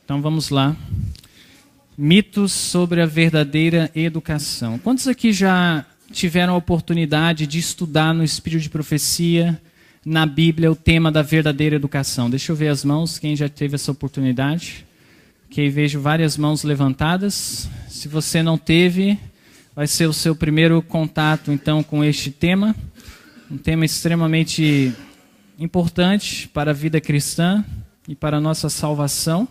Então vamos lá. Mitos sobre a verdadeira educação. Quantos aqui já tiveram a oportunidade de estudar no Espírito de Profecia, na Bíblia, o tema da verdadeira educação? Deixa eu ver as mãos, quem já teve essa oportunidade. Ok, vejo várias mãos levantadas. Se você não teve, vai ser o seu primeiro contato, então, com este tema. Um tema extremamente importante para a vida cristã e para a nossa salvação.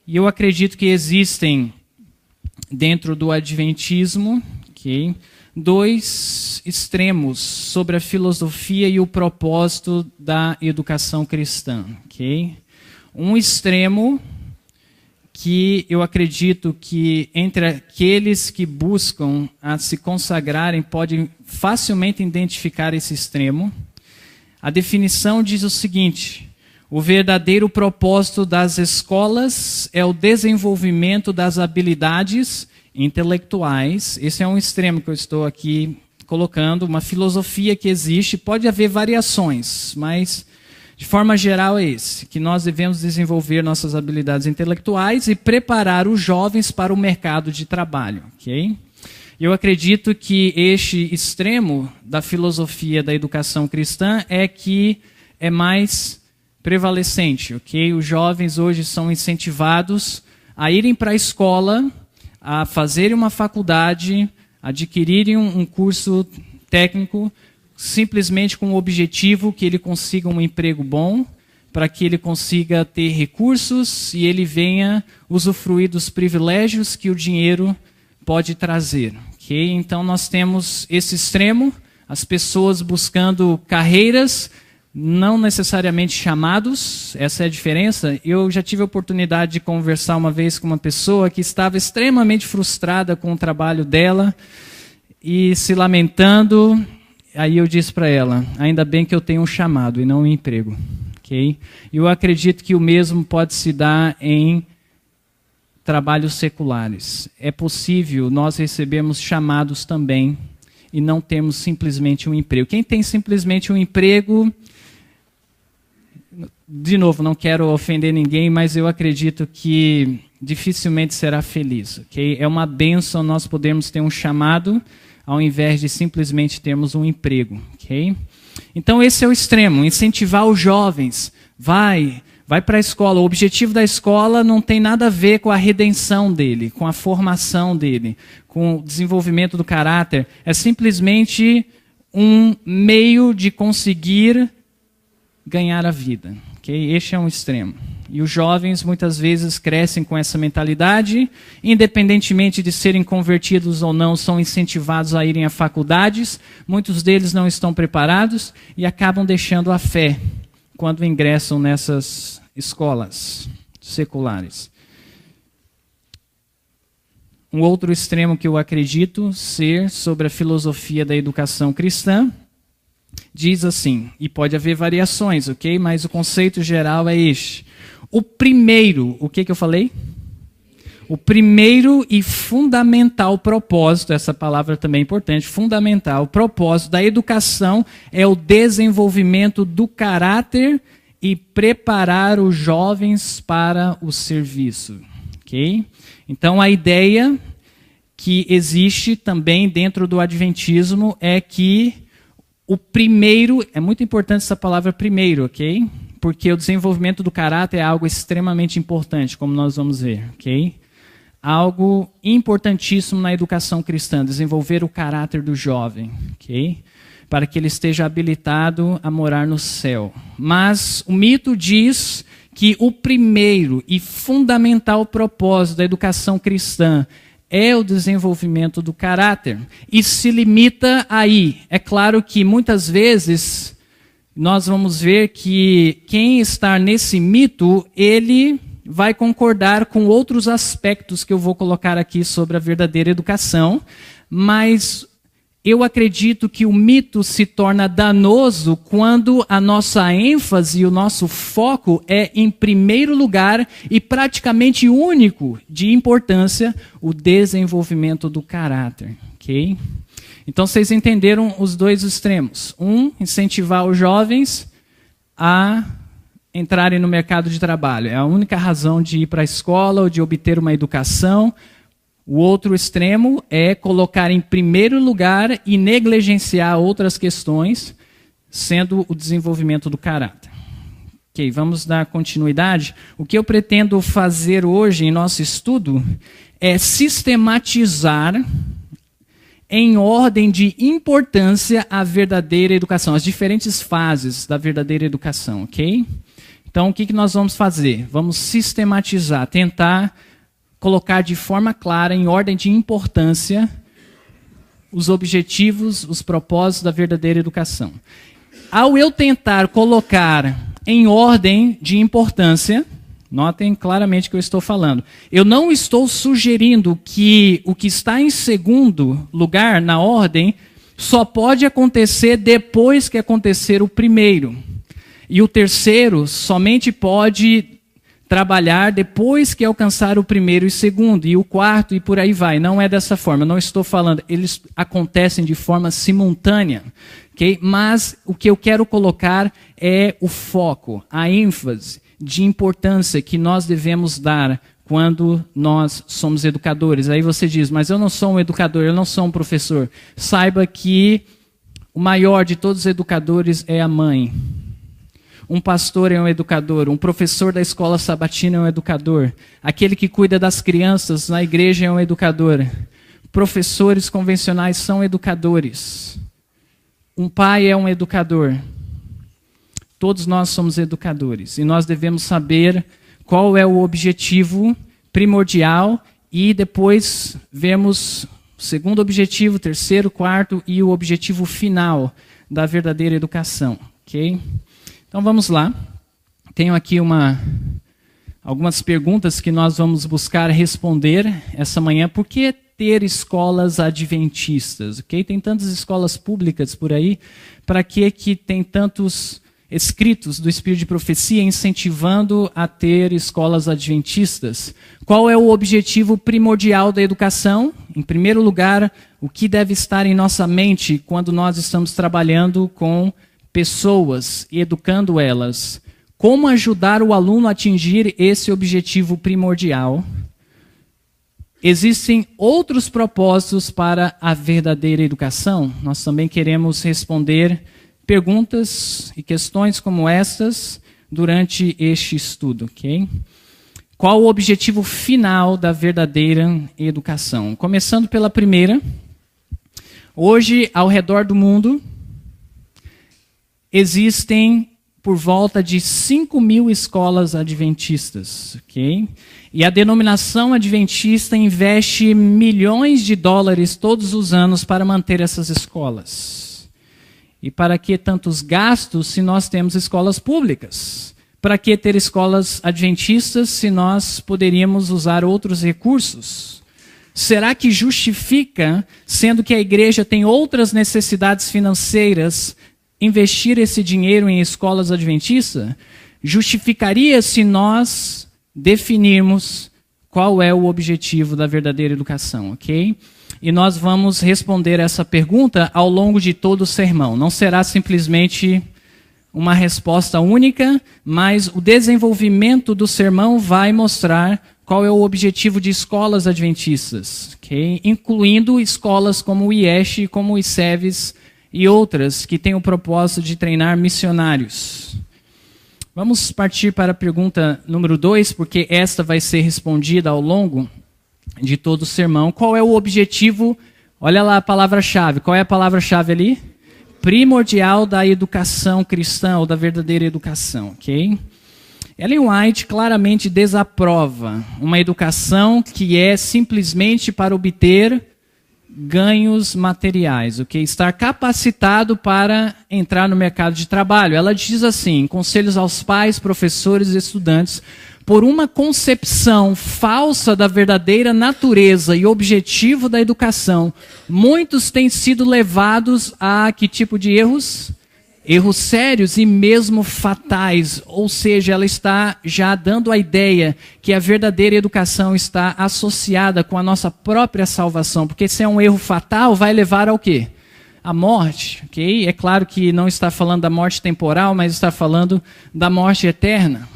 E eu acredito que existem, dentro do Adventismo, dois extremos sobre a filosofia e o propósito da educação cristã. Um extremo que eu acredito que entre aqueles que buscam a se consagrarem podem facilmente identificar esse extremo. A definição diz o seguinte: o verdadeiro propósito das escolas é o desenvolvimento das habilidades intelectuais. Esse é um extremo que eu estou aqui colocando, uma filosofia que existe. Pode haver variações, mas de forma geral é esse, que nós devemos desenvolver nossas habilidades intelectuais e preparar os jovens para o mercado de trabalho. Eu acredito que este extremo da filosofia da educação cristã é que é mais prevalecente. Os jovens hoje são incentivados a irem para a escola, a fazerem uma faculdade, adquirirem um curso técnico, simplesmente com o objetivo que ele consiga um emprego bom, para que ele consiga ter recursos e ele venha usufruir dos privilégios que o dinheiro pode trazer. Então nós temos esse extremo, as pessoas buscando carreiras, não necessariamente chamados, essa é a diferença. Eu já tive a oportunidade de conversar uma vez com uma pessoa que estava extremamente frustrada com o trabalho dela e se lamentando. Aí eu disse para ela, ainda bem que eu tenho um chamado e não um emprego. E eu acredito que o mesmo pode se dar em trabalhos seculares. É possível nós recebermos chamados também e não termos simplesmente um emprego. Quem tem simplesmente um emprego, de novo, não quero ofender ninguém, mas eu acredito que dificilmente será feliz. É uma bênção nós podermos ter um chamado ao invés de simplesmente termos um emprego. Então esse é o extremo, incentivar os jovens. Vai para a escola. O objetivo da escola não tem nada a ver com a redenção dele, com a formação dele, com o desenvolvimento do caráter. É simplesmente um meio de conseguir ganhar a vida. Este é um extremo. E os jovens muitas vezes crescem com essa mentalidade, independentemente de serem convertidos ou não, são incentivados a irem a faculdades. Muitos deles não estão preparados e acabam deixando a fé quando ingressam nessas escolas seculares. Um outro extremo que eu acredito ser sobre a filosofia da educação cristã diz assim, e pode haver variações, mas o conceito geral é este. O primeiro, o que eu falei? O primeiro e fundamental propósito, essa palavra também é importante, fundamental, o propósito da educação é o desenvolvimento do caráter e preparar os jovens para o serviço. Então a ideia que existe também dentro do Adventismo é que o primeiro, é muito importante essa palavra primeiro, porque o desenvolvimento do caráter é algo extremamente importante, como nós vamos ver, Algo importantíssimo na educação cristã, desenvolver o caráter do jovem, para que ele esteja habilitado a morar no céu. Mas o mito diz que o primeiro e fundamental propósito da educação cristã é o desenvolvimento do caráter. E se limita aí. É claro que muitas vezes nós vamos ver que quem está nesse mito, ele vai concordar com outros aspectos que eu vou colocar aqui sobre a verdadeira educação, mas eu acredito que o mito se torna danoso quando a nossa ênfase e o nosso foco é, em primeiro lugar e praticamente único de importância, o desenvolvimento do caráter. Então vocês entenderam os dois extremos. Um, incentivar os jovens a entrarem no mercado de trabalho. É a única razão de ir para a escola ou de obter uma educação. O outro extremo é colocar em primeiro lugar e negligenciar outras questões, sendo o desenvolvimento do caráter. Ok, vamos dar continuidade. O que eu pretendo fazer hoje em nosso estudo é sistematizar em ordem de importância a verdadeira educação, as diferentes fases da verdadeira educação, ok? Então, o que nós vamos fazer? Vamos sistematizar, tentar colocar de forma clara, em ordem de importância, os objetivos, os propósitos da verdadeira educação. Ao eu tentar colocar em ordem de importância, notem claramente o que eu estou falando. Eu não estou sugerindo que o que está em segundo lugar na ordem só pode acontecer depois que acontecer o primeiro. E o terceiro somente pode trabalhar depois que alcançar o primeiro e segundo, e o quarto, e por aí vai. Não é dessa forma, não estou falando, eles acontecem de forma simultânea, okay? Mas o que eu quero colocar é o foco, a ênfase de importância que nós devemos dar quando nós somos educadores. Aí você diz, mas eu não sou um educador, eu não sou um professor. Saiba que o maior de todos os educadores é a mãe. Um pastor é um educador, um professor da escola sabatina é um educador, aquele que cuida das crianças na igreja é um educador, professores convencionais são educadores, um pai é um educador, todos nós somos educadores e nós devemos saber qual é o objetivo primordial e depois vemos o segundo objetivo, terceiro, quarto e o objetivo final da verdadeira educação, ok? Então vamos lá, tenho aqui algumas perguntas que nós vamos buscar responder essa manhã. Por que ter escolas adventistas? Okay? Tem tantas escolas públicas por aí, para que tem tantos escritos do Espírito de Profecia incentivando a ter escolas adventistas? Qual é o objetivo primordial da educação? Em primeiro lugar, o que deve estar em nossa mente quando nós estamos trabalhando com pessoas e educando elas. Como ajudar o aluno a atingir esse objetivo primordial? Existem outros propósitos para a verdadeira educação? Nós também queremos responder perguntas e questões como estas durante este estudo, ok? Qual o objetivo final da verdadeira educação? Começando pela primeira. Hoje, ao redor do mundo, existem por volta de 5.000 escolas adventistas, ok? E a denominação adventista investe milhões de dólares todos os anos para manter essas escolas. E para que tantos gastos se nós temos escolas públicas? Para que ter escolas adventistas se nós poderíamos usar outros recursos? Será que justifica, sendo que a igreja tem outras necessidades financeiras, investir esse dinheiro em escolas adventistas? Justificaria se nós definirmos qual é o objetivo da verdadeira educação, ok? E nós vamos responder essa pergunta ao longo de todo o sermão. Não será simplesmente uma resposta única, mas o desenvolvimento do sermão vai mostrar qual é o objetivo de escolas adventistas, ok? Incluindo escolas como o IESH, como o ICEVES, e outras que têm o propósito de treinar missionários. Vamos partir para a pergunta número 2, porque esta vai ser respondida ao longo de todo o sermão. Qual é o objetivo? Olha lá a palavra-chave. Qual é a palavra-chave ali? Primordial da educação cristã, ou da verdadeira educação, ok? Ellen White claramente desaprova uma educação que é simplesmente para obter ganhos materiais, ok? Estar capacitado para entrar no mercado de trabalho. Ela diz assim, conselhos aos pais, professores e estudantes, por uma concepção falsa da verdadeira natureza e objetivo da educação, muitos têm sido levados a que tipo de erros? Erros sérios e mesmo fatais, ou seja, ela está já dando a ideia que a verdadeira educação está associada com a nossa própria salvação, porque se é um erro fatal, vai levar ao quê? a morte, ok? É claro que não está falando da morte temporal, mas está falando da morte eterna.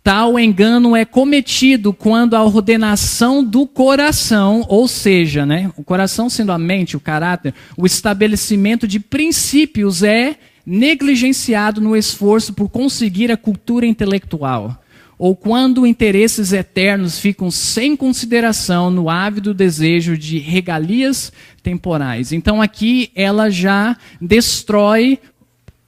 Tal engano é cometido quando a ordenação do coração, ou seja, o coração sendo a mente, o caráter, o estabelecimento de princípios é negligenciado no esforço por conseguir a cultura intelectual, ou quando interesses eternos ficam sem consideração no ávido desejo de regalias temporais. Então aqui ela já destrói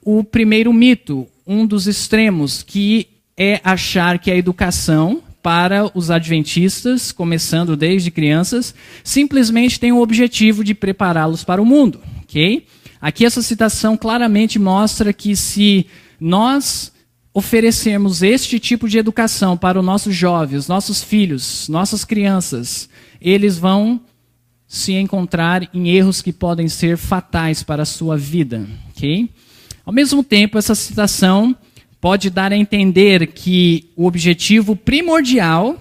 o primeiro mito, um dos extremos, que é achar que a educação para os adventistas, começando desde crianças, simplesmente tem o objetivo de prepará-los para o mundo, ok? Aqui essa citação claramente mostra que se nós oferecermos este tipo de educação para os nossos jovens, nossos filhos, nossas crianças, eles vão se encontrar em erros que podem ser fatais para a sua vida, ok? Ao mesmo tempo, essa citação pode dar a entender que o objetivo primordial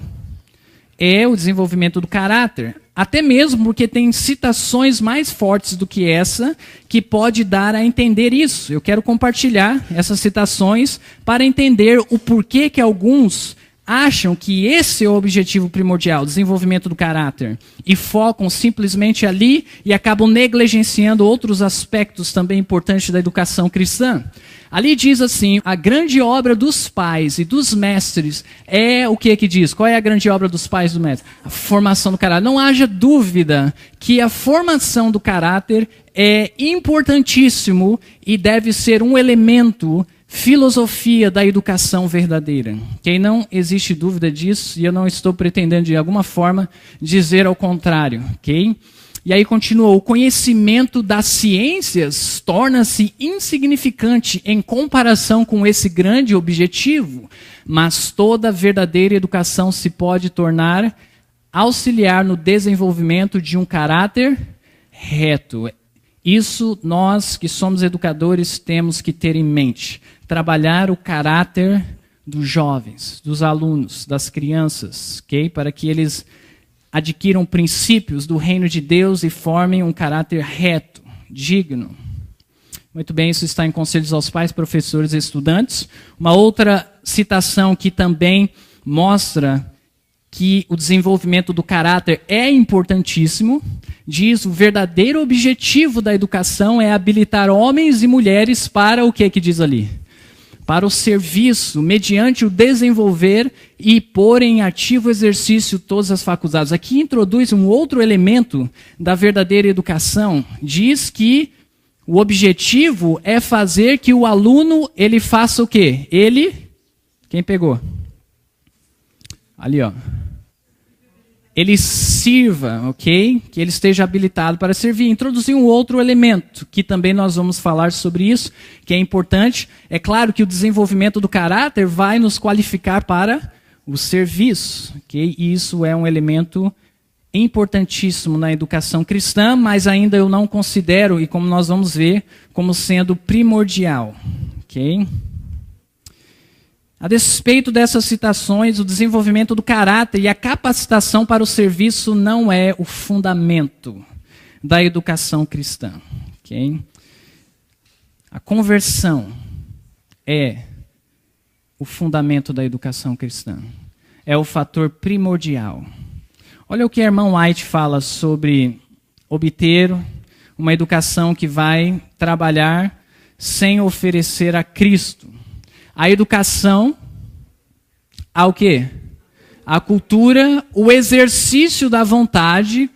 é o desenvolvimento do caráter. Até mesmo porque tem citações mais fortes do que essa que pode dar a entender isso. Eu quero compartilhar essas citações para entender o porquê que alguns acham que esse é o objetivo primordial, o desenvolvimento do caráter, e focam simplesmente ali e acabam negligenciando outros aspectos também importantes da educação cristã. Ali diz assim, a grande obra dos pais e dos mestres é o que diz? Qual é a grande obra dos pais e dos mestres? A formação do caráter. Não haja dúvida que a formação do caráter é importantíssimo e deve ser um elemento filosofia da educação verdadeira. Que não existe dúvida disso e eu não estou pretendendo de alguma forma dizer ao contrário, ok? E aí continua, o conhecimento das ciências torna-se insignificante em comparação com esse grande objetivo, mas toda verdadeira educação se pode tornar auxiliar no desenvolvimento de um caráter reto. Isso nós que somos educadores temos que ter em mente. Trabalhar o caráter dos jovens, dos alunos, das crianças, ok? Para que eles adquiram princípios do reino de Deus e formem um caráter reto, digno. Muito bem, isso está em Conselhos aos Pais, Professores e Estudantes. Uma outra citação que também mostra que o desenvolvimento do caráter é importantíssimo, diz o verdadeiro objetivo da educação é habilitar homens e mulheres para o que diz ali? Para o serviço, mediante o desenvolver e pôr em ativo exercício todas as faculdades. Aqui introduz um outro elemento da verdadeira educação. Diz que o objetivo é fazer que o aluno, ele faça o quê? Quem pegou? Ali, ó. Ele sirva, ok? Que ele esteja habilitado para servir. Introduzir um outro elemento, que também nós vamos falar sobre isso, que é importante. É claro que o desenvolvimento do caráter vai nos qualificar para o serviço, ok? E isso é um elemento importantíssimo na educação cristã, mas ainda eu não considero, e como nós vamos ver, como sendo primordial, ok? A despeito dessas citações, o desenvolvimento do caráter e a capacitação para o serviço não é o fundamento da educação cristã. Okay? A conversão é o fundamento da educação cristã. É o fator primordial. Olha o que a irmã White fala sobre obter uma educação que vai trabalhar sem oferecer a Cristo. A educação, ao quê? A cultura, o exercício da vontade,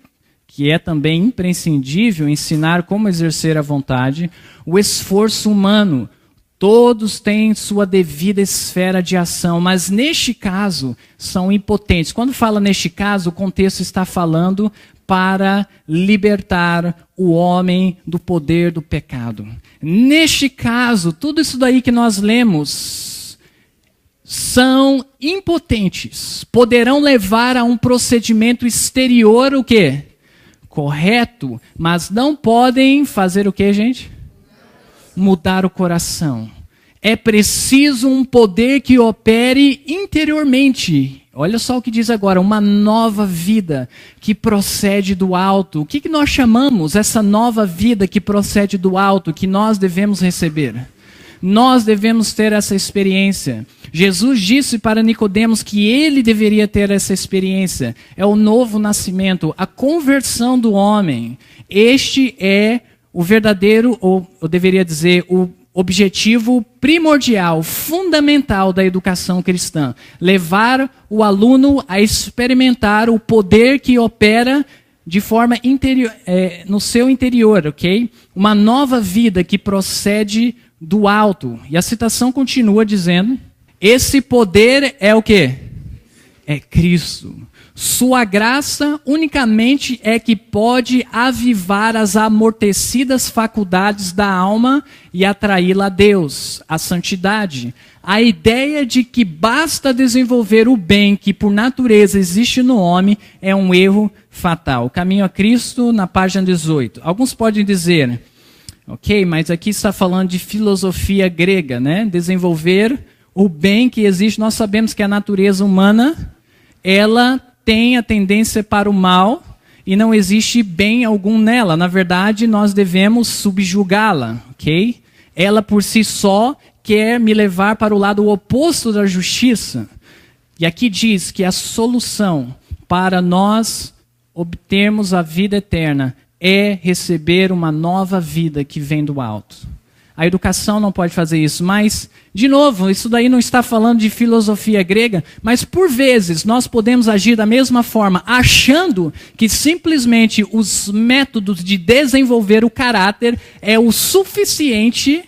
que é também imprescindível ensinar como exercer a vontade, o esforço humano, todos têm sua devida esfera de ação, mas neste caso são impotentes. Quando fala neste caso, o contexto está falando para libertar o homem do poder do pecado. Neste caso, tudo isso daí que nós lemos são impotentes. Poderão levar a um procedimento exterior, o quê? Correto, mas não podem fazer o quê, gente? Mudar o coração. É preciso um poder que opere interiormente, Olha só o que diz agora, uma nova vida que procede do alto. O que nós chamamos essa nova vida que procede do alto, que nós devemos receber? Nós devemos ter essa experiência. Jesus disse para Nicodemos que ele deveria ter essa experiência. É o novo nascimento, a conversão do homem. Este é o verdadeiro, ou eu deveria dizer, o objetivo primordial, fundamental da educação cristã. Levar o aluno a experimentar o poder que opera de forma interior, no seu interior, ok? Uma nova vida que procede do alto. E a citação continua dizendo, esse poder é o quê? É Cristo. Sua graça unicamente é que pode avivar as amortecidas faculdades da alma e atraí-la a Deus, a santidade. A ideia de que basta desenvolver o bem que por natureza existe no homem é um erro fatal. Caminho a Cristo, na página 18. Alguns podem dizer, ok, mas aqui está falando de filosofia grega, né? Desenvolver o bem que existe. Nós sabemos que a natureza humana, ela tem a tendência para o mal e não existe bem algum nela. Na verdade, nós devemos subjugá-la, ok? Ela por si só quer me levar para o lado oposto da justiça. E aqui diz que a solução para nós obtermos a vida eterna é receber uma nova vida que vem do alto. A educação não pode fazer isso, mas, de novo, isso daí não está falando de filosofia grega, mas por vezes nós podemos agir da mesma forma, achando que simplesmente os métodos de desenvolver o caráter é o suficiente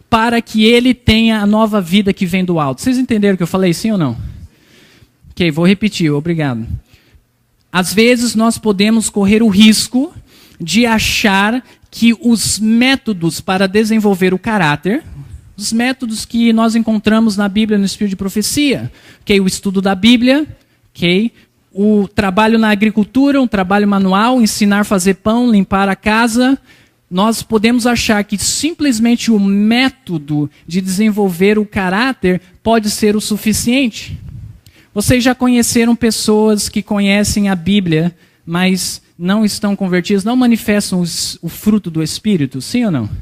para que ele tenha a nova vida que vem do alto. Vocês entenderam o que eu falei, sim ou não? Ok, vou repetir, obrigado. Às vezes nós podemos correr o risco de achar que os métodos para desenvolver o caráter, os métodos que nós encontramos na Bíblia no Espírito de Profecia, okay? O estudo da Bíblia, okay? O trabalho na agricultura, um trabalho manual, ensinar a fazer pão, limpar a casa, nós podemos achar que simplesmente o método de desenvolver o caráter pode ser o suficiente. Vocês já conheceram pessoas que conhecem a Bíblia, mas não estão convertidos, não manifestam o fruto do Espírito, sim ou não? Sim.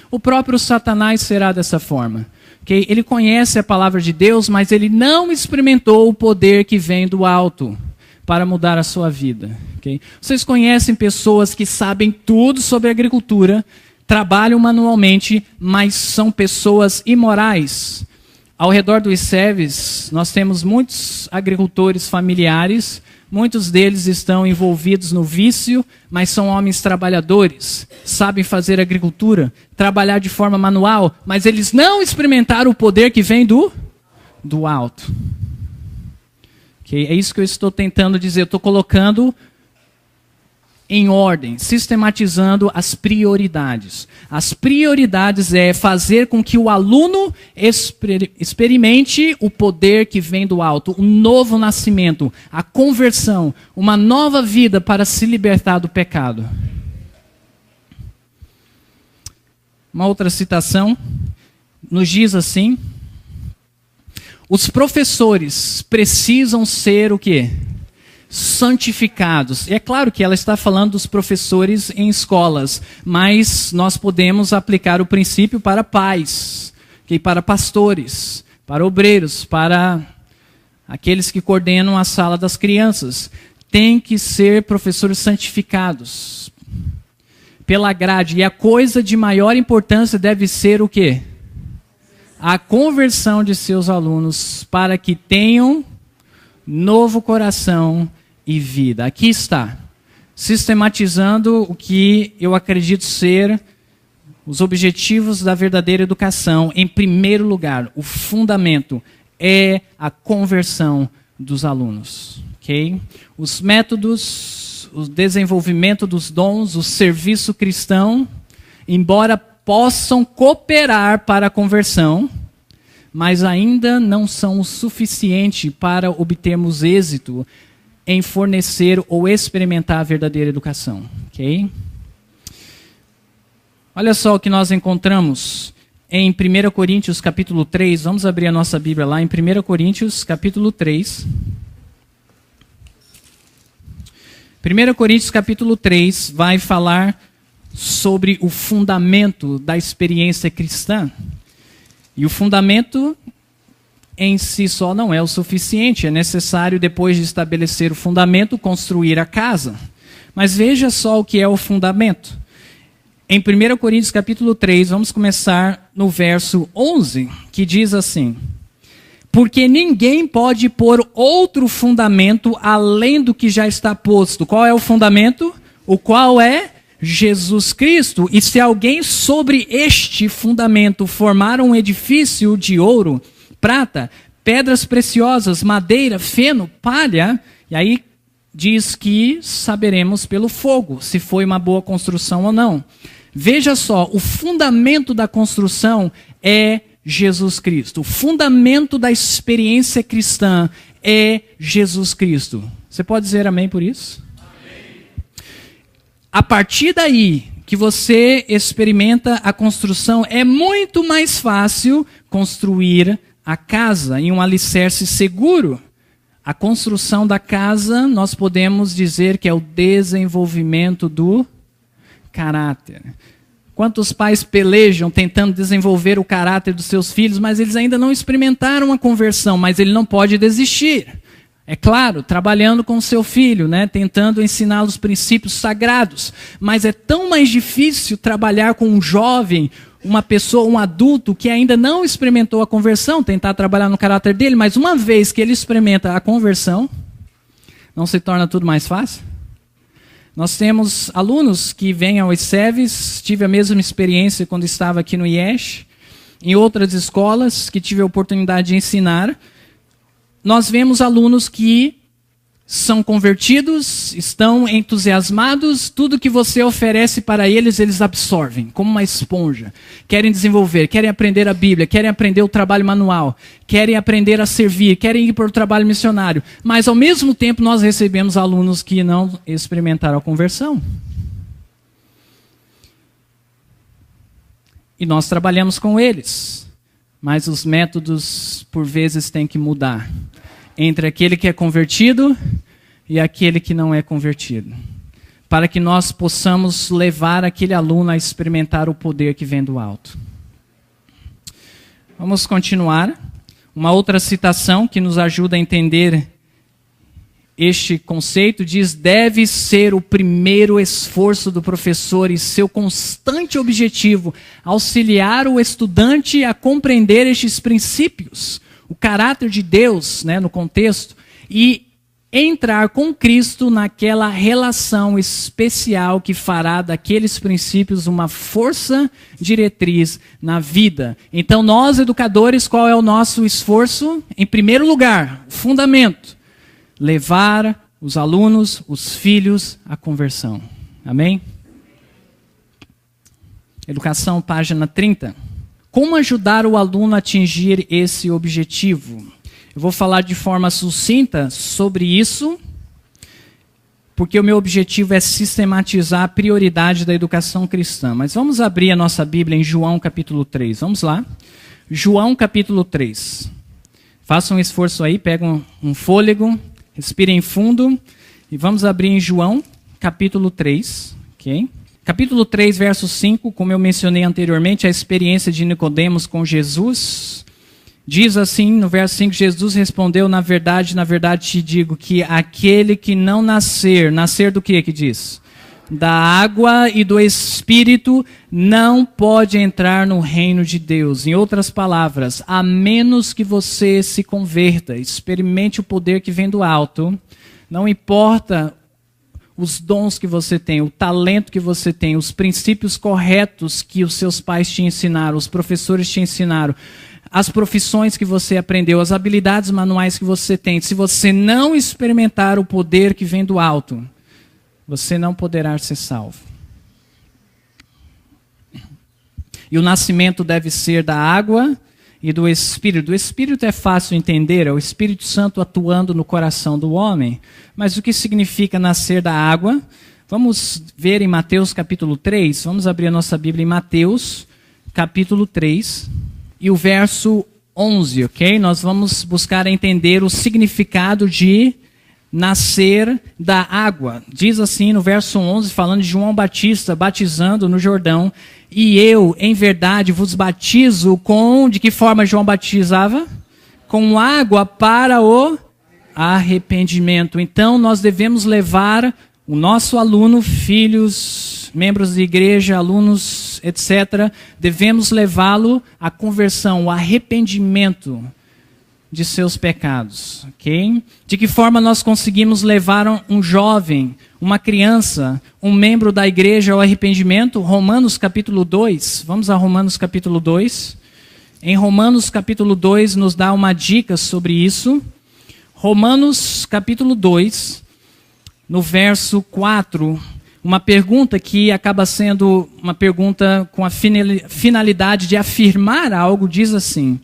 O próprio Satanás será dessa forma. Okay? Ele conhece a palavra de Deus, mas ele não experimentou o poder que vem do alto para mudar a sua vida. Okay? Vocês conhecem pessoas que sabem tudo sobre agricultura, trabalham manualmente, mas são pessoas imorais. Ao redor do ICEVES, nós temos muitos agricultores familiares. Muitos deles estão envolvidos no vício, mas são homens trabalhadores, sabem fazer agricultura, trabalhar de forma manual, mas eles não experimentaram o poder que vem do alto. Okay? É isso que eu estou tentando dizer, eu estou colocando em ordem, sistematizando as prioridades. As prioridades é fazer com que o aluno experimente o poder que vem do alto, o novo nascimento, a conversão, uma nova vida para se libertar do pecado. Uma outra citação nos diz assim: os professores precisam ser o quê? Santificados. E é claro que ela está falando dos professores em escolas, mas nós podemos aplicar o princípio para pais, okay? Para pastores, para obreiros, para aqueles que coordenam a sala das crianças. Tem que ser professores santificados pela grade. E a coisa de maior importância deve ser o quê? A conversão de seus alunos para que tenham novo coração e vida. Aqui está, sistematizando o que eu acredito ser os objetivos da verdadeira educação. Em primeiro lugar, o fundamento é a conversão dos alunos. Okay? Os métodos, o desenvolvimento dos dons, o serviço cristão, embora possam cooperar para a conversão, mas ainda não são o suficiente para obtermos êxito em fornecer ou experimentar a verdadeira educação. Okay? Olha só o que nós encontramos em 1 Coríntios capítulo 3. Vamos abrir a nossa Bíblia lá em 1 Coríntios capítulo 3. 1 Coríntios capítulo 3 vai falar sobre o fundamento da experiência cristã. E o fundamento em si só não é o suficiente. É necessário, depois de estabelecer o fundamento, construir a casa. Mas veja só o que é o fundamento. Em 1 Coríntios capítulo 3, vamos começar no verso 11, que diz assim: porque ninguém pode pôr outro fundamento além do que já está posto. Qual é o fundamento? O qual é Jesus Cristo. E se alguém sobre este fundamento formar um edifício de ouro, prata, pedras preciosas, madeira, feno, palha, e aí diz que saberemos pelo fogo se foi uma boa construção ou não. Veja só, o fundamento da construção é Jesus Cristo. O fundamento da experiência cristã é Jesus Cristo. Você pode dizer amém por isso? Amém. A partir daí que você experimenta a construção, é muito mais fácil construir a casa em um alicerce seguro. A construção da casa, nós podemos dizer que é o desenvolvimento do caráter. Quantos pais pelejam tentando desenvolver o caráter dos seus filhos, mas eles ainda não experimentaram a conversão, mas ele não pode desistir. É claro, trabalhando com o seu filho, né, tentando ensiná-lo os princípios sagrados, mas é tão mais difícil trabalhar com um jovem, uma pessoa, um adulto que ainda não experimentou a conversão, tentar trabalhar no caráter dele, mas uma vez que ele experimenta a conversão, não se torna tudo mais fácil? Nós temos alunos que vêm ao ICEVES, tive a mesma experiência quando estava aqui no IESH, em outras escolas que tive a oportunidade de ensinar. Nós vemos alunos que são convertidos, estão entusiasmados, tudo que você oferece para eles, eles absorvem, como uma esponja. Querem desenvolver, querem aprender a Bíblia, querem aprender o trabalho manual, querem aprender a servir, querem ir para o trabalho missionário. Mas, ao mesmo tempo, nós recebemos alunos que não experimentaram a conversão. E nós trabalhamos com eles. Mas os métodos, por vezes, têm que mudar. Entre aquele que é convertido e aquele que não é convertido. Para que nós possamos levar aquele aluno a experimentar o poder que vem do alto. Vamos continuar. Uma outra citação que nos ajuda a entender este conceito diz: deve ser o primeiro esforço do professor e seu constante objetivo auxiliar o estudante a compreender estes princípios, o caráter de Deus, né, no contexto, e entrar com Cristo naquela relação especial que fará daqueles princípios uma força diretriz na vida. Então, nós, educadores, qual é o nosso esforço? Em primeiro lugar, o fundamento: levar os alunos, os filhos, à conversão. Amém? Educação, página 30. Como ajudar o aluno a atingir esse objetivo? Eu vou falar de forma sucinta sobre isso, porque o meu objetivo é sistematizar a prioridade da educação cristã. Mas vamos abrir a nossa Bíblia em João capítulo 3. Vamos lá. João capítulo 3. Façam um esforço aí, pegam um fôlego, respirem fundo e vamos abrir em João capítulo 3. Ok? Capítulo 3, verso 5, como eu mencionei anteriormente, a experiência de Nicodemos com Jesus. Diz assim, no verso 5, Jesus respondeu: na verdade te digo que aquele que não nascer do que diz? Da água e do Espírito, não pode entrar no reino de Deus. Em outras palavras, a menos que você se converta, experimente o poder que vem do alto, não importa os dons que você tem, o talento que você tem, os princípios corretos que os seus pais te ensinaram, os professores te ensinaram, as profissões que você aprendeu, as habilidades manuais que você tem, se você não experimentar o poder que vem do alto, você não poderá ser salvo. E o nascimento deve ser da água e do Espírito. O Espírito é fácil entender, é o Espírito Santo atuando no coração do homem. Mas o que significa nascer da água? Vamos ver em Mateus capítulo 3, vamos abrir a nossa Bíblia em Mateus capítulo 3 e o verso 11, ok? Nós vamos buscar entender o significado de nascer da água. Diz assim no verso 11, falando de João Batista batizando no Jordão. E eu, em verdade, vos batizo com... De que forma João batizava? Com água para o arrependimento. Então, nós devemos levar o nosso aluno, filhos, membros de igreja, alunos, etc., devemos levá-lo à conversão, ao arrependimento de seus pecados. Okay? De que forma nós conseguimos levar um jovem, uma criança, um membro da igreja ao arrependimento? Romanos capítulo 2. Vamos a Romanos capítulo 2. Em Romanos capítulo 2 nos dá uma dica sobre isso. Romanos capítulo 2, no verso 4, uma pergunta que acaba sendo uma pergunta com a finalidade de afirmar algo, diz assim: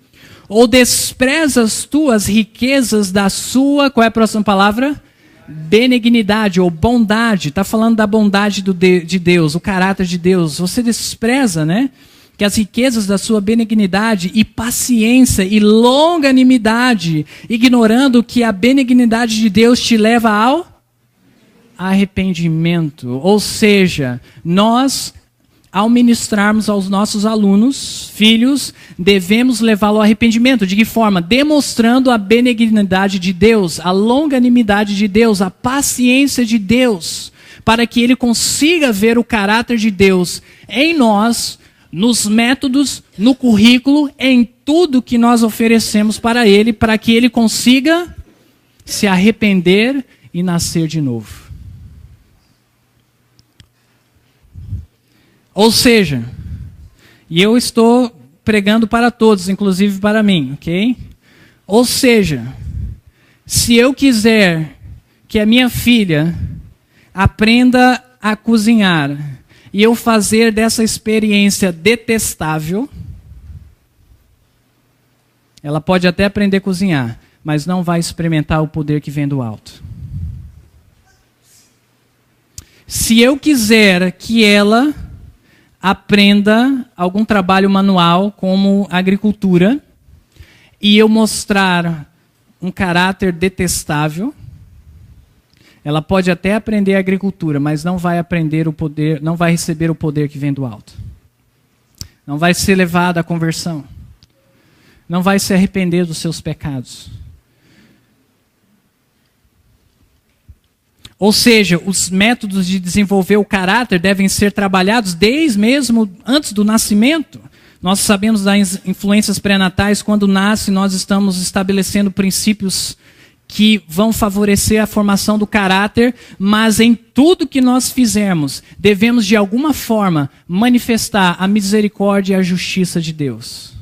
ou desprezas tu as riquezas da sua, qual é a próxima palavra? Benignidade ou bondade. Está falando da bondade de Deus, o caráter de Deus. Você despreza, né? Que as riquezas da sua benignidade e paciência e longanimidade, ignorando que a benignidade de Deus te leva ao arrependimento. Ou seja, nós, ao ministrarmos aos nossos alunos, filhos, devemos levá-lo ao arrependimento. De que forma? Demonstrando a benignidade de Deus, a longanimidade de Deus, a paciência de Deus, para que ele consiga ver o caráter de Deus em nós, nos métodos, no currículo, em tudo que nós oferecemos para ele, para que ele consiga se arrepender e nascer de novo. Ou seja, e eu estou pregando para todos, inclusive para mim, ok? Ou seja, se eu quiser que a minha filha aprenda a cozinhar e eu fazer dessa experiência detestável, ela pode até aprender a cozinhar, mas não vai experimentar o poder que vem do alto. Se eu quiser que ela aprenda algum trabalho manual, como agricultura, e eu mostrar um caráter detestável, ela pode até aprender a agricultura, mas não vai aprender o poder, não vai receber o poder que vem do alto. Não vai ser levada à conversão. Não vai se arrepender dos seus pecados. Ou seja, os métodos de desenvolver o caráter devem ser trabalhados desde mesmo antes do nascimento. Nós sabemos das influências pré-natais. Quando nasce, nós estamos estabelecendo princípios que vão favorecer a formação do caráter, mas em tudo que nós fizermos, devemos de alguma forma manifestar a misericórdia e a justiça de Deus.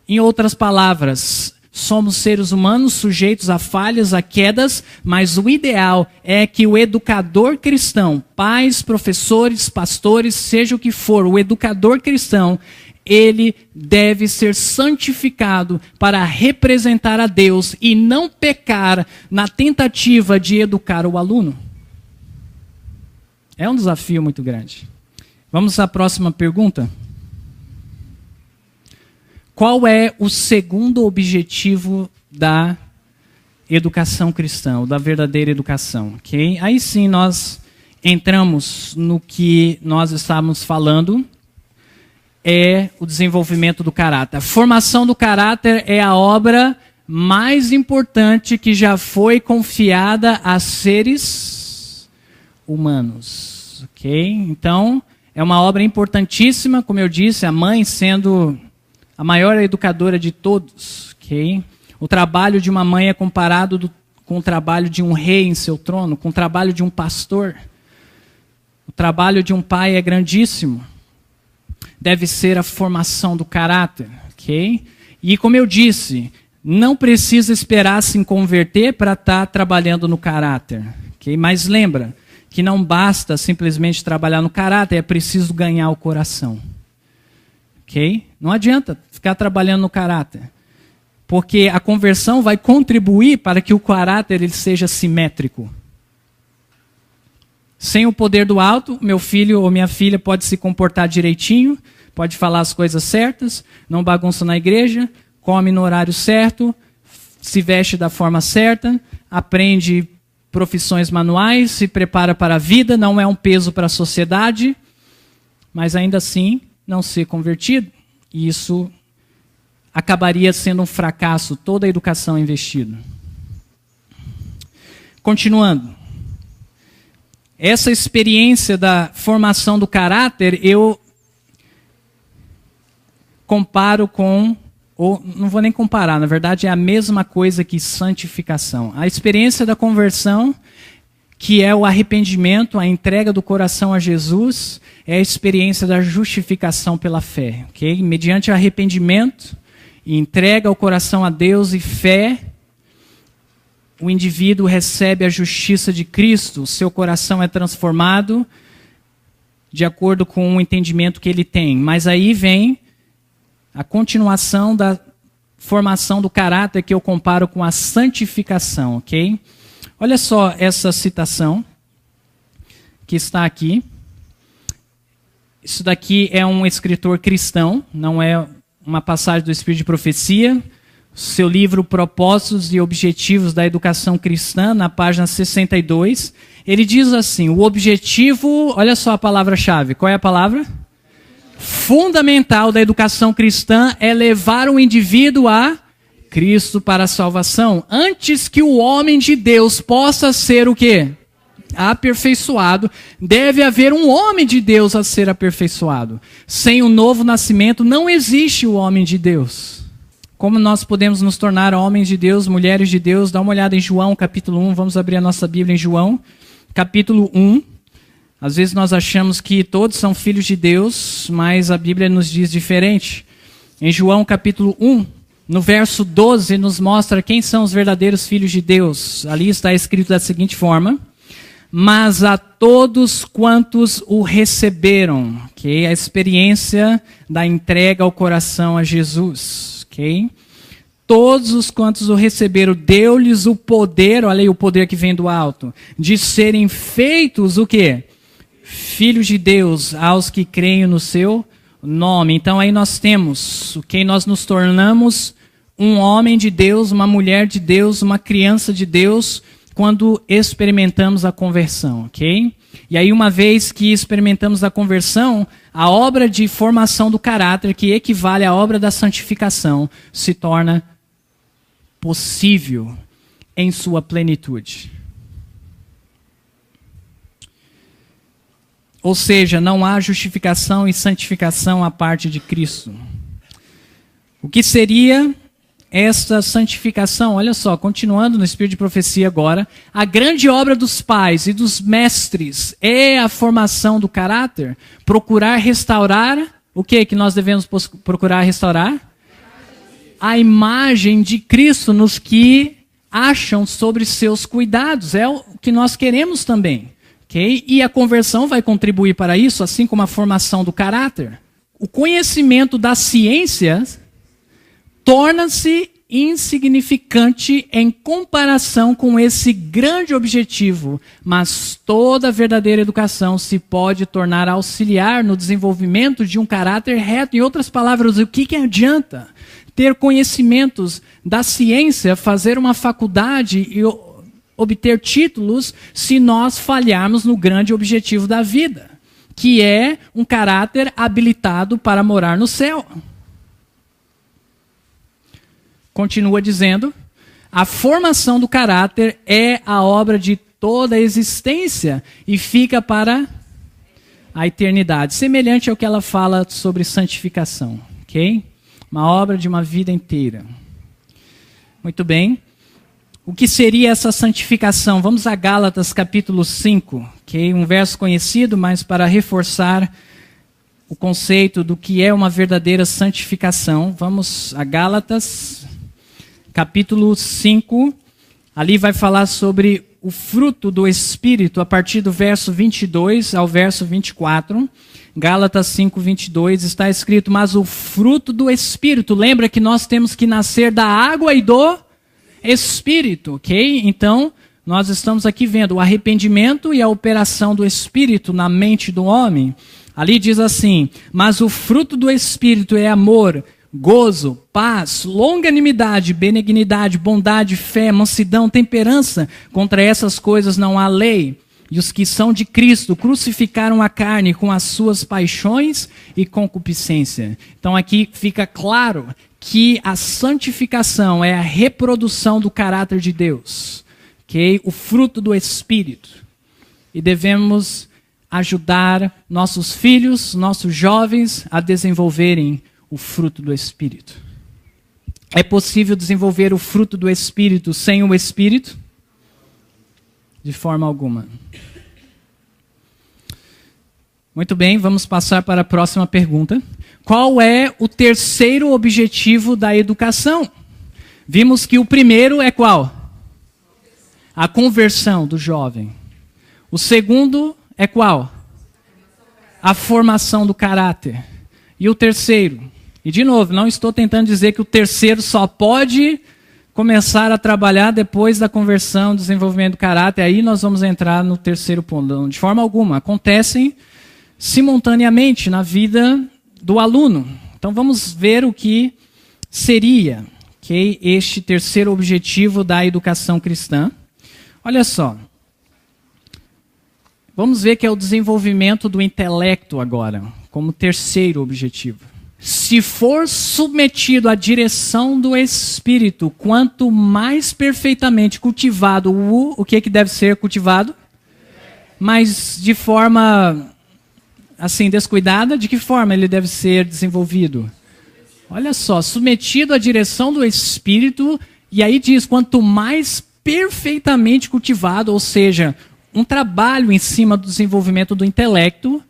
Em outras palavras, somos seres humanos sujeitos a falhas, a quedas, mas o ideal é que o educador cristão, pais, professores, pastores, seja o que for, o educador cristão, ele deve ser santificado para representar a Deus e não pecar na tentativa de educar o aluno. É um desafio muito grande. Vamos à próxima pergunta. Qual é o segundo objetivo da educação cristã, ou da verdadeira educação? Okay? Aí sim nós entramos no que nós estávamos falando, é o desenvolvimento do caráter. A formação do caráter é a obra mais importante que já foi confiada a seres humanos. Okay? Então, é uma obra importantíssima, como eu disse, a mãe sendo a maior educadora de todos. Okay? O trabalho de uma mãe é comparado com o trabalho de um rei em seu trono, com o trabalho de um pastor. O trabalho de um pai é grandíssimo. Deve ser a formação do caráter. Okay? E como eu disse, não precisa esperar se converter para estar trabalhando no caráter. Okay? Mas lembra que não basta simplesmente trabalhar no caráter, é preciso ganhar o coração. Okay? Não adianta ficar trabalhando no caráter, porque a conversão vai contribuir para que o caráter ele seja simétrico. Sem o poder do alto, meu filho ou minha filha pode se comportar direitinho, pode falar as coisas certas, não bagunça na igreja, come no horário certo, se veste da forma certa, aprende profissões manuais, se prepara para a vida, não é um peso para a sociedade, mas ainda assim não ser convertido. E isso acabaria sendo um fracasso, toda a educação investida. Continuando. Essa experiência da formação do caráter, eu comparo com, ou não vou nem comparar, na verdade é a mesma coisa que santificação. A experiência da conversão, que é o arrependimento, a entrega do coração a Jesus, é a experiência da justificação pela fé. Okay? Mediante arrependimento, entrega o coração a Deus e fé, o indivíduo recebe a justiça de Cristo, o seu coração é transformado de acordo com o entendimento que ele tem. Mas aí vem a continuação da formação do caráter que eu comparo com a santificação, ok? Olha só essa citação que está aqui. Isso daqui é um escritor cristão, não é uma passagem do Espírito de Profecia. Seu livro Propósitos e Objetivos da Educação Cristã, na página 62, ele diz assim, o objetivo, olha só a palavra-chave, qual é a palavra? Fundamental da educação cristã é levar o indivíduo a Cristo para a salvação, antes que o homem de Deus possa ser o quê? Aperfeiçoado, deve haver um homem de Deus a ser aperfeiçoado. Sem o novo nascimento não existe o homem de Deus. Como nós podemos nos tornar homens de Deus, mulheres de Deus? Dá uma olhada em João, capítulo 1. Vamos abrir a nossa Bíblia em João, capítulo 1. Às vezes nós achamos que todos são filhos de Deus, mas a Bíblia nos diz diferente. Em João, capítulo 1, no verso 12, nos mostra quem são os verdadeiros filhos de Deus. Ali está escrito da seguinte forma: mas a todos quantos o receberam, okay? A experiência da entrega ao coração a Jesus. Okay? Todos os quantos o receberam, deu-lhes o poder, olha aí o poder que vem do alto, de serem feitos o quê? Filhos de Deus, aos que creem no seu nome. Então aí nós temos, quem nós nos tornamos um homem de Deus, uma mulher de Deus, uma criança de Deus, quando experimentamos a conversão, ok? E aí uma vez que experimentamos a conversão, a obra de formação do caráter, que equivale à obra da santificação, se torna possível em sua plenitude. Ou seja, não há justificação e santificação à parte de Cristo. O que seria esta santificação? Olha só, continuando no Espírito de Profecia agora, a grande obra dos pais e dos mestres é a formação do caráter, procurar restaurar, o que nós devemos procurar restaurar? A imagem de Cristo nos que acham sobre seus cuidados, é o que nós queremos também. Okay? E a conversão vai contribuir para isso, assim como a formação do caráter. O conhecimento da ciência torna-se insignificante em comparação com esse grande objetivo, mas toda verdadeira educação se pode tornar auxiliar no desenvolvimento de um caráter reto. Em outras palavras, o que adianta ter conhecimentos da ciência, fazer uma faculdade e obter títulos se nós falharmos no grande objetivo da vida, que é um caráter habilitado para morar no céu? Continua dizendo, a formação do caráter é a obra de toda a existência e fica para a eternidade. Semelhante ao que ela fala sobre santificação, ok? Uma obra de uma vida inteira. Muito bem. O que seria essa santificação? Vamos a Gálatas capítulo 5, ok? Um verso conhecido, mas para reforçar o conceito do que é uma verdadeira santificação. Vamos a Gálatas capítulo 5, ali vai falar sobre o fruto do Espírito, a partir do verso 22 ao verso 24. Gálatas 5, 22, está escrito, mas o fruto do Espírito, lembra que nós temos que nascer da água e do Espírito, ok? Então, nós estamos aqui vendo o arrependimento e a operação do Espírito na mente do homem. Ali diz assim, mas o fruto do Espírito é amor, gozo, paz, longanimidade, benignidade, bondade, fé, mansidão, temperança. Contra essas coisas não há lei. E os que são de Cristo crucificaram a carne com as suas paixões e concupiscência. Então aqui fica claro que a santificação é a reprodução do caráter de Deus, okay? O fruto do Espírito. E devemos ajudar nossos filhos, nossos jovens a desenvolverem o fruto do Espírito. É possível desenvolver o fruto do Espírito sem o Espírito? De forma alguma. Muito bem, vamos passar para a próxima pergunta. Qual é o terceiro objetivo da educação? Vimos que o primeiro é qual? A conversão do jovem. O segundo é qual? A formação do caráter. E o terceiro? E de novo, não estou tentando dizer que o terceiro só pode começar a trabalhar depois da conversão, desenvolvimento do caráter. Aí nós vamos entrar no terceiro ponto. De forma alguma, acontecem simultaneamente na vida do aluno. Então vamos ver o que seria este terceiro objetivo da educação cristã. Olha só. Vamos ver que é o desenvolvimento do intelecto agora, como terceiro objetivo. Se for submetido à direção do Espírito, quanto mais perfeitamente cultivado o que deve ser cultivado? Mas de forma assim descuidada, de que forma ele deve ser desenvolvido? Olha só, submetido à direção do Espírito, e aí diz, quanto mais perfeitamente cultivado, ou seja, um trabalho em cima do desenvolvimento do intelecto,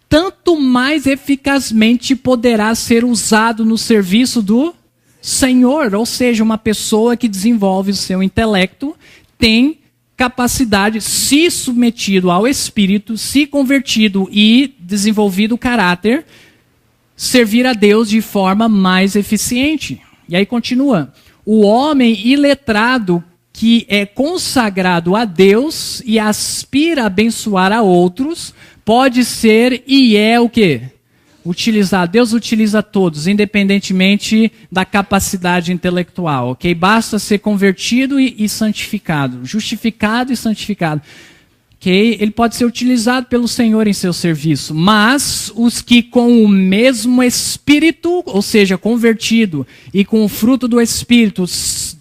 tanto mais eficazmente poderá ser usado no serviço do Senhor. Ou seja, uma pessoa que desenvolve o seu intelecto tem capacidade, se submetido ao Espírito, se convertido e desenvolvido o caráter, servir a Deus de forma mais eficiente. E aí continua. O homem iletrado que é consagrado a Deus e aspira a abençoar a outros, pode ser e é o quê? Utilizado. Deus utiliza todos, independentemente da capacidade intelectual, ok? Basta ser convertido e santificado, justificado e santificado. Okay? Ele pode ser utilizado pelo Senhor em seu serviço, mas os que com o mesmo Espírito, ou seja, convertido, e com o fruto do Espírito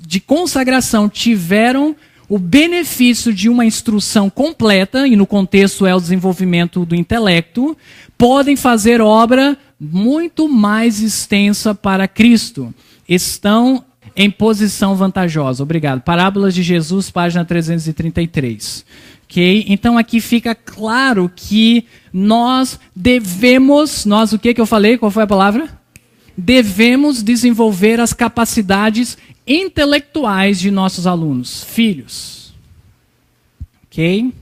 de consagração, tiveram o benefício de uma instrução completa, e no contexto é o desenvolvimento do intelecto, podem fazer obra muito mais extensa para Cristo. Estão em posição vantajosa. Obrigado. Parábolas de Jesus, página 333. Okay? Então aqui fica claro que nós devemos, o que eu falei? Qual foi a palavra? Devemos desenvolver as capacidades intelectuais de nossos alunos, filhos. Ok?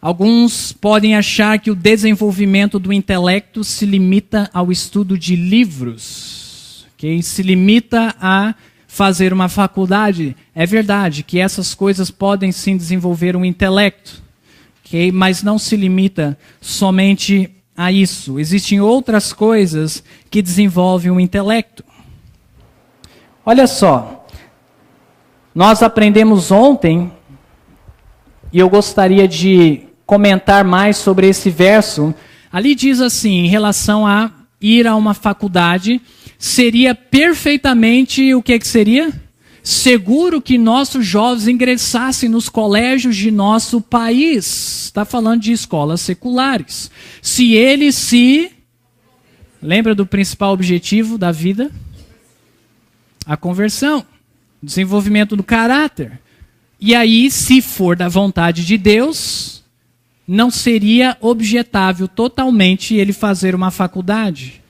Alguns podem achar que o desenvolvimento do intelecto se limita ao estudo de livros, okay? Se limita a fazer uma faculdade. É verdade que essas coisas podem sim desenvolver um intelecto, okay? Mas não se limita somente a isso. Existem outras coisas que desenvolvem o intelecto. Olha só, nós aprendemos ontem, e eu gostaria de comentar mais sobre esse verso. Ali diz assim, em relação a ir a uma faculdade, seria perfeitamente, o que seria? Seguro que nossos jovens ingressassem nos colégios de nosso país. Está falando de escolas seculares. Se eles se... Lembra do principal objetivo da vida? A conversão, desenvolvimento do caráter. E aí, se for da vontade de Deus, não seria objetável totalmente ele fazer uma faculdade.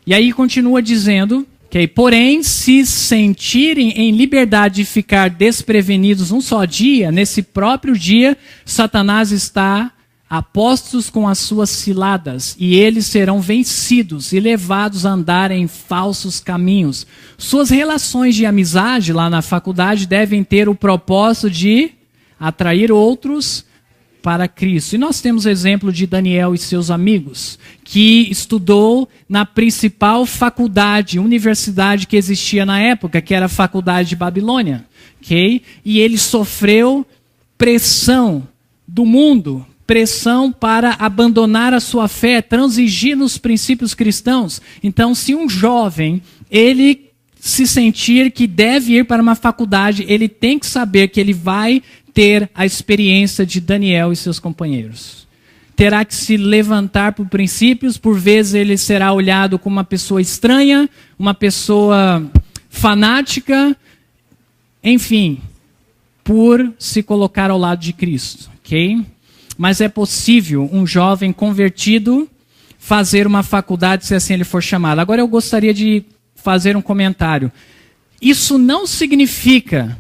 E aí continua dizendo, porém, se sentirem em liberdade de ficar desprevenidos um só dia, nesse próprio dia, Satanás está a postos com as suas ciladas, e eles serão vencidos e levados a andar em falsos caminhos. Suas relações de amizade lá na faculdade devem ter o propósito de atrair outros para Cristo. E nós temos o exemplo de Daniel e seus amigos, que estudou na principal faculdade, universidade que existia na época, que era a Faculdade de Babilônia. Okay? E ele sofreu pressão do mundo, pressão para abandonar a sua fé, transigir nos princípios cristãos. Então, se um jovem, ele se sentir que deve ir para uma faculdade, ele tem que saber que ele vai ter a experiência de Daniel e seus companheiros. Terá que se levantar por princípios, por vezes ele será olhado como uma pessoa estranha, uma pessoa fanática, enfim, por se colocar ao lado de Cristo, ok? Mas é possível um jovem convertido fazer uma faculdade se assim ele for chamado. Agora eu gostaria de fazer um comentário. Isso não significa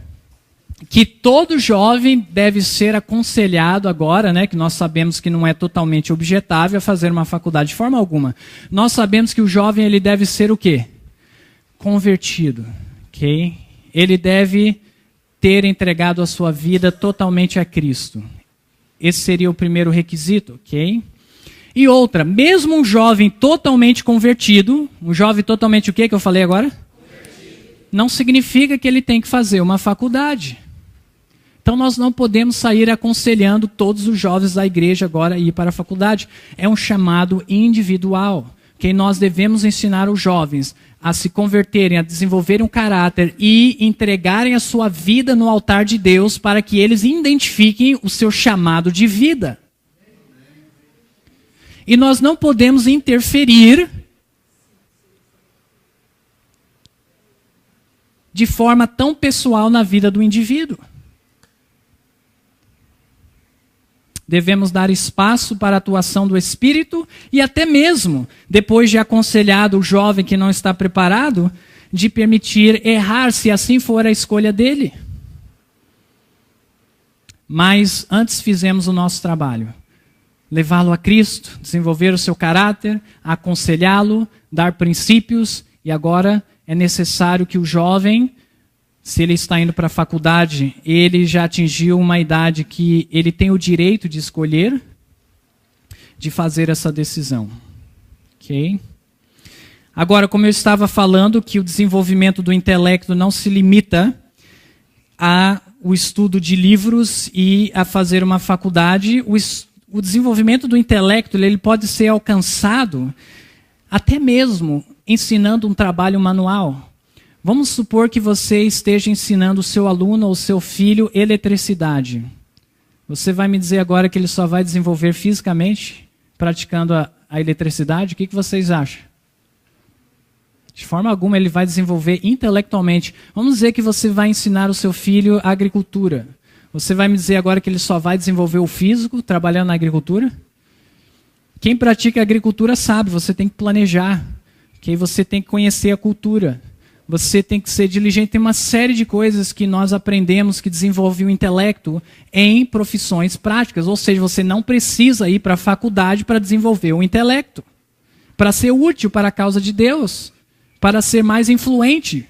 que todo jovem deve ser aconselhado agora, né, que nós sabemos que não é totalmente objetável a fazer uma faculdade de forma alguma. Nós sabemos que o jovem ele deve ser o quê? Convertido, ok? Ele deve ter entregado a sua vida totalmente a Cristo. Esse seria o primeiro requisito, ok? E outra, mesmo um jovem totalmente convertido, um jovem totalmente o quê que eu falei agora? Convertido. Não significa que ele tem que fazer uma faculdade. Então nós não podemos sair aconselhando todos os jovens da igreja agora a ir para a faculdade. É um chamado individual, que nós devemos ensinar os jovens a se converterem, a desenvolverem um caráter e entregarem a sua vida no altar de Deus para que eles identifiquem o seu chamado de vida. E nós não podemos interferir de forma tão pessoal na vida do indivíduo. Devemos dar espaço para a atuação do Espírito e até mesmo, depois de aconselhado o jovem que não está preparado, de permitir errar, se assim for a escolha dele. Mas antes fizemos o nosso trabalho. Levá-lo a Cristo, desenvolver o seu caráter, aconselhá-lo, dar princípios, e agora é necessário que o jovem, se ele está indo para a faculdade, ele já atingiu uma idade que ele tem o direito de escolher, de fazer essa decisão. Ok? Agora, como eu estava falando, que o desenvolvimento do intelecto não se limita ao estudo de livros e a fazer uma faculdade, o desenvolvimento do intelecto ele pode ser alcançado até mesmo ensinando um trabalho manual. Vamos supor que você esteja ensinando o seu aluno ou o seu filho eletricidade. Você vai me dizer agora que ele só vai desenvolver fisicamente, praticando a eletricidade? O que vocês acham? De forma alguma ele vai desenvolver intelectualmente. Vamos dizer que você vai ensinar o seu filho a agricultura. Você vai me dizer agora que ele só vai desenvolver o físico trabalhando na agricultura? Quem pratica agricultura sabe, você tem que planejar. Okay? Você tem que conhecer a cultura. Você tem que ser diligente. Tem uma série de coisas que nós aprendemos que desenvolvem o intelecto em profissões práticas. Ou seja, você não precisa ir para a faculdade para desenvolver o intelecto. Para ser útil para a causa de Deus. Para ser mais influente.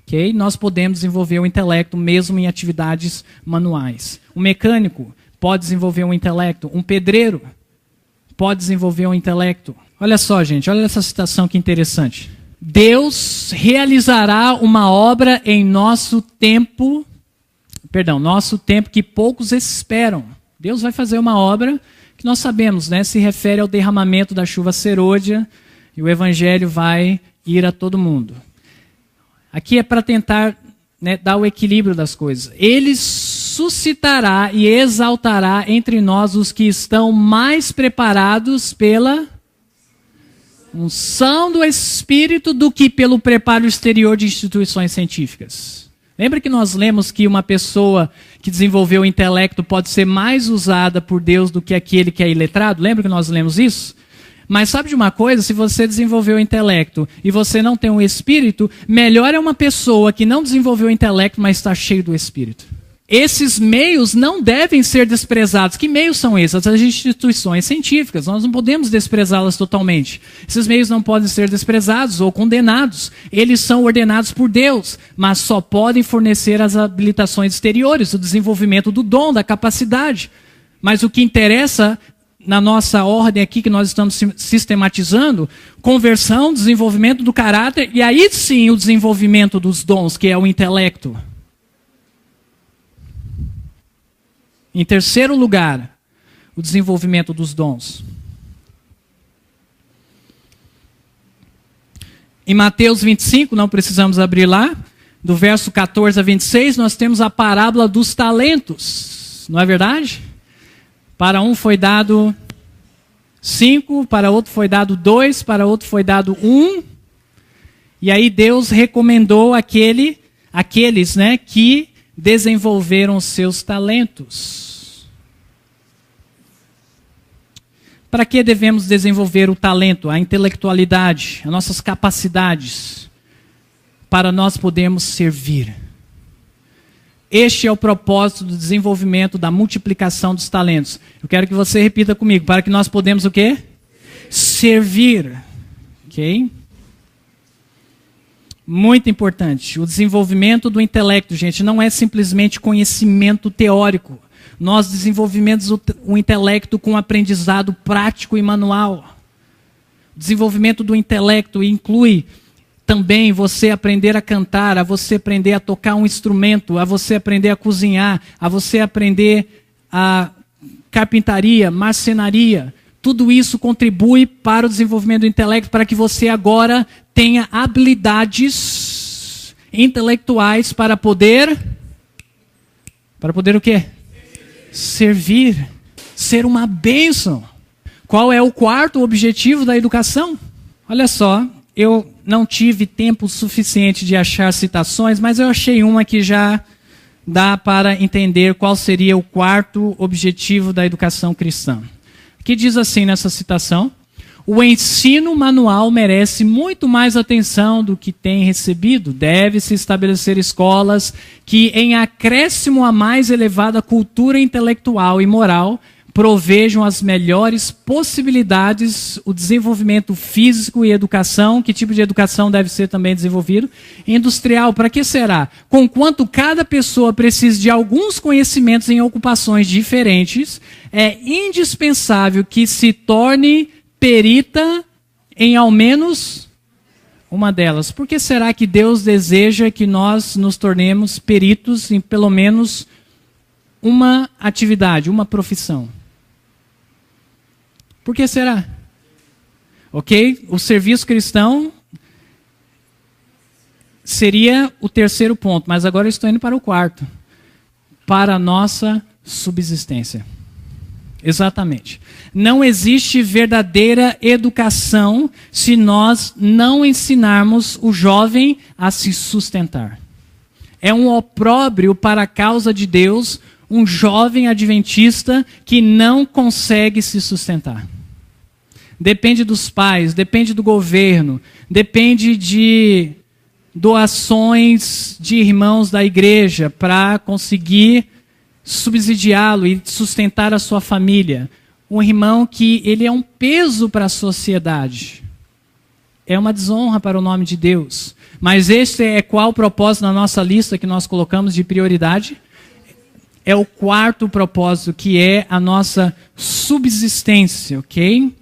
Okay? Nós podemos desenvolver o intelecto mesmo em atividades manuais. Um mecânico pode desenvolver um intelecto. Um pedreiro pode desenvolver um intelecto. Olha só, gente. Olha essa citação que interessante. Deus realizará uma obra em nosso tempo que poucos esperam. Deus vai fazer uma obra que nós sabemos, né? Se refere ao derramamento da chuva serôdia e o evangelho vai ir a todo mundo. Aqui é para tentar, né, dar o equilíbrio das coisas. Ele suscitará e exaltará entre nós os que estão mais preparados pela unção do Espírito do que pelo preparo exterior de instituições científicas. Lembra que nós lemos que uma pessoa que desenvolveu o intelecto pode ser mais usada por Deus do que aquele que é iletrado? Lembra que nós lemos isso? Mas sabe de uma coisa? Se você desenvolveu o intelecto e você não tem o Espírito, melhor é uma pessoa que não desenvolveu o intelecto, mas está cheio do Espírito. Esses meios não devem ser desprezados. Que meios são esses? As instituições científicas. Nós não podemos desprezá-las totalmente. Esses meios não podem ser desprezados ou condenados. Eles são ordenados por Deus, mas só podem fornecer as habilitações exteriores, o desenvolvimento do dom, da capacidade. Mas o que interessa na nossa ordem aqui, que nós estamos sistematizando, conversão, desenvolvimento do caráter, e aí sim o desenvolvimento dos dons, que é o intelecto. Em terceiro lugar, o desenvolvimento dos dons. Em Mateus 25, não precisamos abrir lá, do verso 14 a 26, nós temos a parábola dos talentos. Não é verdade? Para um foi dado 5, para outro foi dado 2, para outro foi dado 1. E aí Deus recomendou aqueles, que desenvolveram os seus talentos. Para que devemos desenvolver o talento, a intelectualidade, as nossas capacidades, para nós podermos servir? Este é o propósito do desenvolvimento, da multiplicação dos talentos. Eu quero que você repita comigo, para que nós podemos o quê? Servir. Ok? Muito importante. O desenvolvimento do intelecto, gente, não é simplesmente conhecimento teórico. Nós desenvolvemos o intelecto com aprendizado prático e manual. O desenvolvimento do intelecto inclui também você aprender a cantar, a você aprender a tocar um instrumento, a você aprender a cozinhar, a você aprender a carpintaria, marcenaria. Tudo isso contribui para o desenvolvimento do intelecto, para que você agora tenha habilidades intelectuais para poder o quê? Servir, ser uma bênção. Qual é o quarto objetivo da educação? Olha só, eu não tive tempo suficiente de achar citações, mas eu achei uma que já dá para entender qual seria o quarto objetivo da educação cristã. Que diz assim nessa citação: o ensino manual merece muito mais atenção do que tem recebido. Deve-se estabelecer escolas que, em acréscimo à mais elevada cultura intelectual e moral, provejam as melhores possibilidades, o desenvolvimento físico e educação. Que tipo de educação deve ser também desenvolvido? Industrial, para que será? Conquanto cada pessoa precisa de alguns conhecimentos em ocupações diferentes, é indispensável que se torne perita em ao menos uma delas. Por que será que Deus deseja que nós nos tornemos peritos em pelo menos uma atividade, uma profissão? Por que será? Ok? O serviço cristão seria o terceiro ponto, mas agora eu estou indo para o quarto. Para a nossa subsistência. Exatamente. Não existe verdadeira educação se nós não ensinarmos o jovem a se sustentar. É um opróbrio para a causa de Deus um jovem adventista que não consegue se sustentar. Depende dos pais, depende do governo, depende de doações de irmãos da igreja para conseguir subsidiá-lo e sustentar a sua família. Um irmão que ele é um peso para a sociedade. É uma desonra para o nome de Deus. Mas este é qual o propósito na nossa lista que nós colocamos de prioridade? É o quarto propósito, que é a nossa subsistência, ok?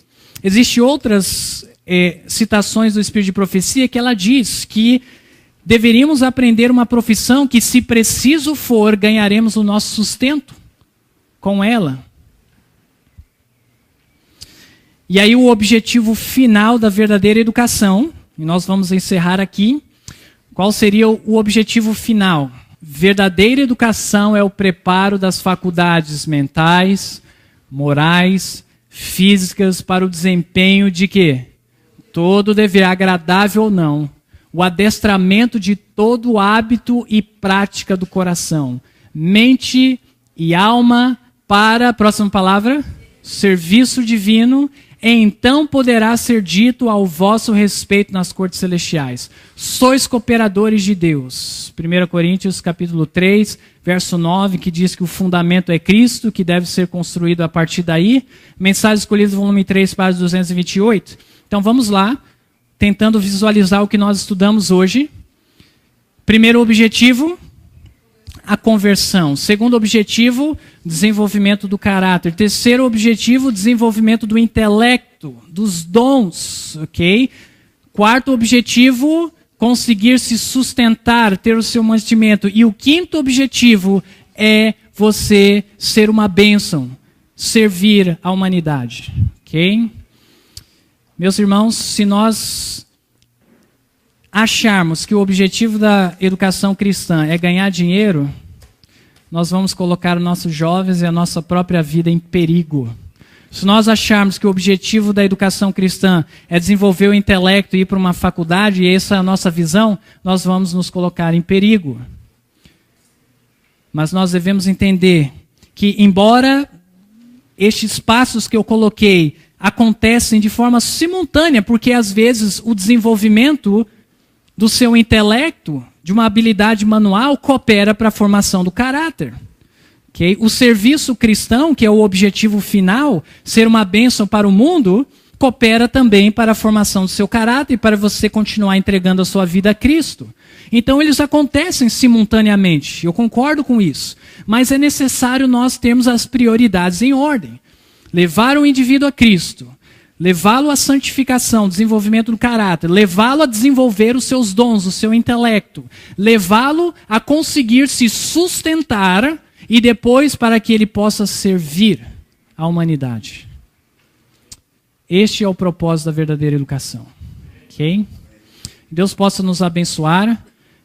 Existem outras citações do Espírito de Profecia que ela diz que deveríamos aprender uma profissão que, se preciso for, ganharemos o nosso sustento com ela. E aí o objetivo final da verdadeira educação, e nós vamos encerrar aqui, qual seria o objetivo final? Verdadeira educação é o preparo das faculdades mentais, morais, físicas para o desempenho de quê? Todo dever, agradável ou não. O adestramento de todo hábito e prática do coração. Mente e alma para, próxima palavra, serviço divino. Então poderá ser dito ao vosso respeito nas cortes celestiais: sois cooperadores de Deus. 1 Coríntios capítulo 3, verso 9, que diz que o fundamento é Cristo, que deve ser construído a partir daí. Mensagem escolhida, volume 3, página 228. Então vamos lá, tentando visualizar o que nós estudamos hoje. Primeiro objetivo, a conversão. Segundo objetivo, desenvolvimento do caráter. Terceiro objetivo, desenvolvimento do intelecto, dos dons, ok? Quarto objetivo, conseguir se sustentar, ter o seu mantimento. E o quinto objetivo é você ser uma bênção, servir a humanidade, ok? Meus irmãos, se nós acharmos que o objetivo da educação cristã é ganhar dinheiro, nós vamos colocar os nossos jovens e a nossa própria vida em perigo. Se nós acharmos que o objetivo da educação cristã é desenvolver o intelecto e ir para uma faculdade, e essa é a nossa visão, nós vamos nos colocar em perigo. Mas nós devemos entender que, embora estes passos que eu coloquei acontecem de forma simultânea, porque às vezes o desenvolvimento do seu intelecto, de uma habilidade manual, coopera para a formação do caráter. Okay? O serviço cristão, que é o objetivo final, ser uma bênção para o mundo, coopera também para a formação do seu caráter e para você continuar entregando a sua vida a Cristo. Então eles acontecem simultaneamente, eu concordo com isso. Mas é necessário nós termos as prioridades em ordem. Levar o indivíduo a Cristo, levá-lo à santificação, desenvolvimento do caráter, levá-lo a desenvolver os seus dons, o seu intelecto, levá-lo a conseguir se sustentar e depois para que ele possa servir à humanidade. Este é o propósito da verdadeira educação. Ok? Deus possa nos abençoar,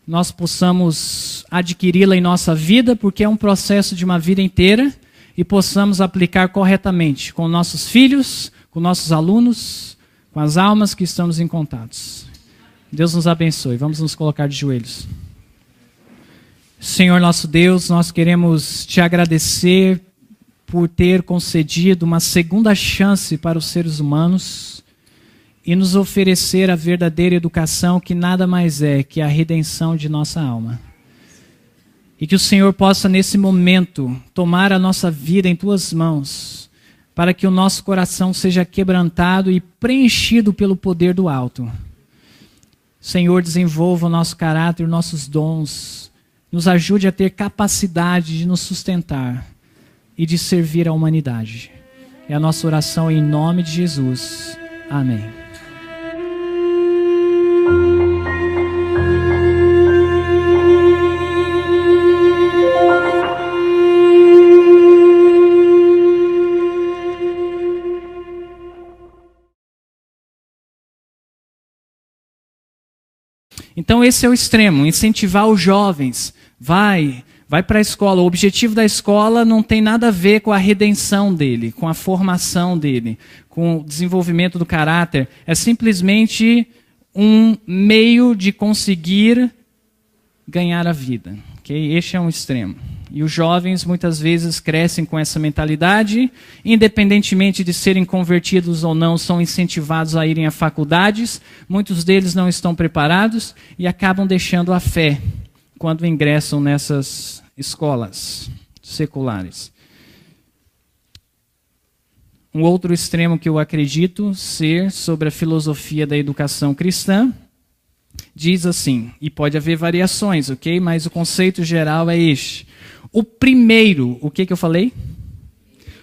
nós possamos adquiri-la em nossa vida, porque é um processo de uma vida inteira, e possamos aplicar corretamente com nossos filhos, com nossos alunos, com as almas que estamos em contatos. Deus nos abençoe. Vamos nos colocar de joelhos. Senhor nosso Deus, nós queremos te agradecer por ter concedido uma segunda chance para os seres humanos e nos oferecer a verdadeira educação, que nada mais é que a redenção de nossa alma. E que o Senhor possa, nesse momento, tomar a nossa vida em tuas mãos, para que o nosso coração seja quebrantado e preenchido pelo poder do alto. Senhor, desenvolva o nosso caráter, nossos dons, nos ajude a ter capacidade de nos sustentar e de servir a humanidade. É a nossa oração em nome de Jesus. Amém. Então esse é o extremo, incentivar os jovens. Vai para a escola. O objetivo da escola não tem nada a ver com a redenção dele, com a formação dele, com o desenvolvimento do caráter. É simplesmente um meio de conseguir ganhar a vida. Okay? Este é um extremo. E os jovens muitas vezes crescem com essa mentalidade, independentemente de serem convertidos ou não, são incentivados a irem a faculdades, muitos deles não estão preparados e acabam deixando a fé quando ingressam nessas escolas seculares. Um outro extremo que eu acredito ser sobre a filosofia da educação cristã diz assim, e pode haver variações, ok? Mas o conceito geral é este. O primeiro, o que eu falei?